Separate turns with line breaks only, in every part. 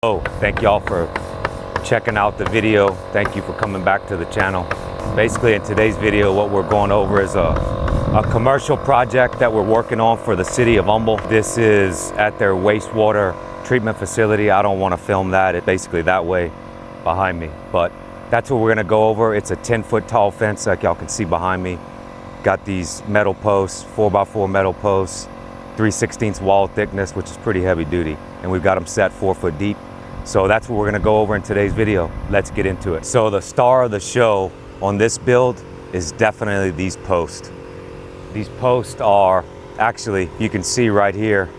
Oh, thank y'all for checking out the video. Thank you for coming back to the channel. Basically, in today's video, what we're going over is a commercial project that we're working on for the city of Humble. This is at their wastewater treatment facility. I don't want to film that. It's basically that way behind me, but that's what we're gonna go over. It's a 10-foot tall fence, like y'all can see behind me. Got these metal posts, 4x4 metal posts, 3/16 wall thickness, which is pretty heavy duty. And we've got them set 4 foot deep. So that's what we're gonna go over in today's video. Let's get into it. So the star of the show on this build is definitely these posts. These posts are, actually, you can see right here,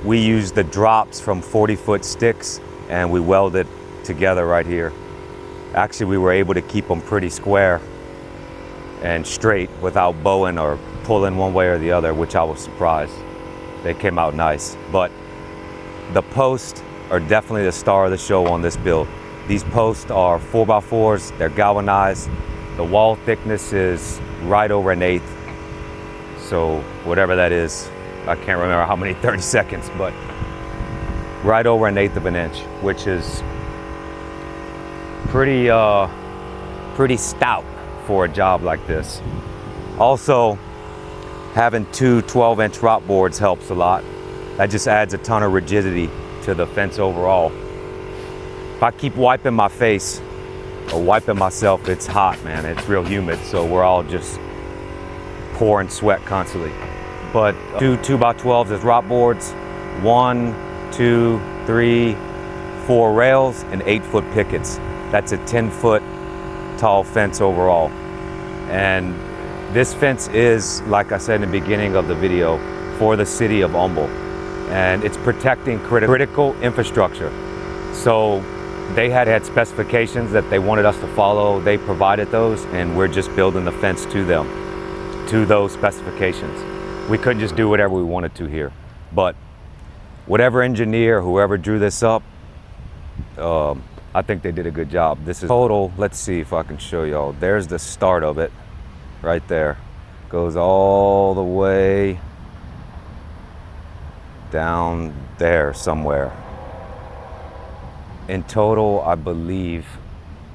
we use the drops from 40-foot sticks and we welded together right here. Actually, we were able to keep them pretty square and straight without bowing or pulling one way or the other, which I was surprised. They came out nice. But the posts are definitely the star of the show on this build. These posts are 4x4s, they're galvanized. The wall thickness is right over 1/8. So whatever that is, I can't remember how many 30 seconds, but right over 1/8 of an inch, which is pretty stout for a job like this. Also, having two 12-inch rock boards helps a lot. That just adds a ton of rigidity to the fence overall. If I keep wiping my face or wiping myself, it's hot, man. It's real humid, so we're all just pouring sweat constantly. But two 2x12s as rock boards, 1, 2, 3, 4 rails, and 8-foot pickets. That's a 10-foot tall fence overall. And this fence is, like I said in the beginning of the video, for the city of Humble. And it's protecting critical infrastructure. So they had specifications that they wanted us to follow. They provided those, and we're just building the fence to them, to those specifications. We couldn't just do whatever we wanted to here. But whatever engineer, whoever drew this up, I think they did a good job. This is total, let's see if I can show y'all. There's the start of it, right there. Goes all the way down there somewhere. In total, I believe,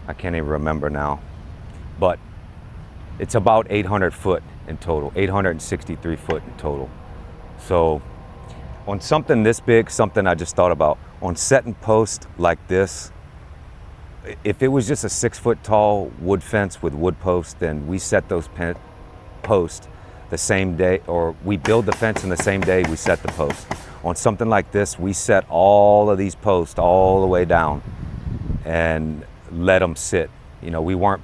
I can't even remember now, but it's about 800 foot in total, 863 foot in total. So on something this big, something I just thought about, on setting posts like this, if it was just a 6-foot tall wood fence with wood posts, then we set those posts the same day, or we build the fence in the same day we set the post. On something like this, we set all of these posts all the way down and let them sit. You know, we weren't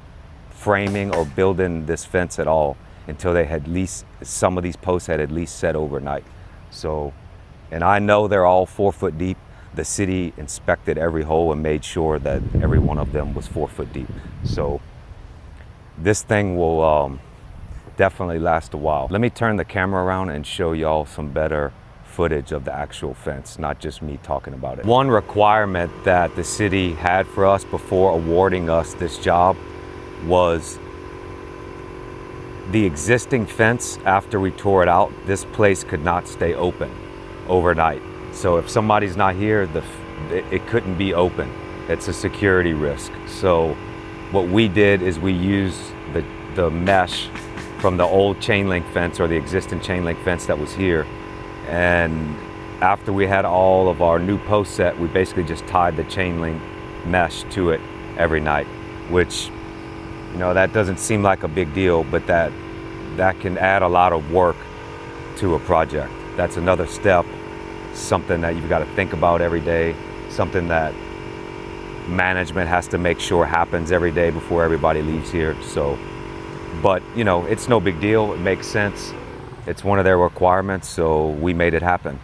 framing or building this fence at all until they had at least, some of these posts had at least set overnight. So, and I know they're all 4 foot deep. The city inspected every hole and made sure that every one of them was 4 foot deep. So this thing will definitely last a while. Let me turn the camera around and show y'all some better footage of the actual fence, not just me talking about it. One requirement that the city had for us before awarding us this job was the existing fence. After we tore it out, this place could not stay open overnight. So if somebody's not here, it couldn't be open. It's a security risk. So what we did is we used the mesh from the old chain link fence, or the existing chain link fence that was here. And after we had all of our new posts set, we basically just tied the chain link mesh to it every night, which, you know, that doesn't seem like a big deal, but that can add a lot of work to a project. That's another step, something that you've got to think about every day, something that management has to make sure happens every day before everybody leaves here. So, but you know, it's no big deal. It makes sense. It's one of their requirements, so we made it happen.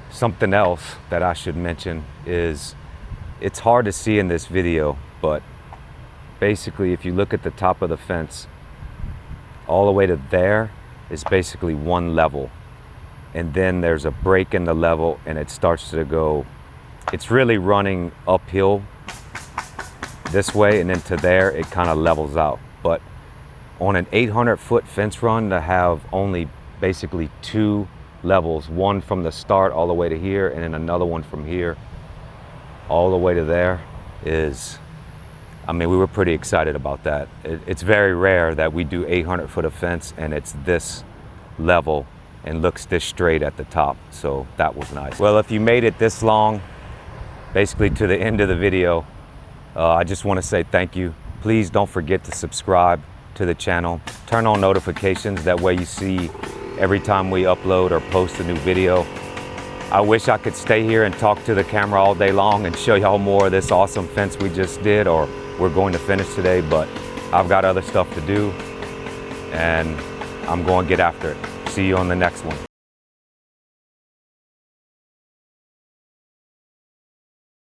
Something else that I should mention is, it's hard to see in this video, but basically if you look at the top of the fence, all the way to there is basically one level. And then there's a break in the level and it starts to go, it's really running uphill this way, and then to there it kind of levels out. But on an 800-foot fence run, to have only basically 2 levels, one from the start all the way to here, and then another one from here all the way to there is, I mean, we were pretty excited about that. It's very rare that we do 800 foot of fence and it's this level and looks this straight at the top. So that was nice. Well, if you made it this long, basically to the end of the video, I just want to say thank you. Please don't forget to subscribe to the channel. Turn on notifications. That way you see every time we upload or post a new video. I wish I could stay here and talk to the camera all day long and show y'all more of this awesome fence we just did or we're going to finish today, but I've got other stuff to do and I'm going to get after it. See you on the next one.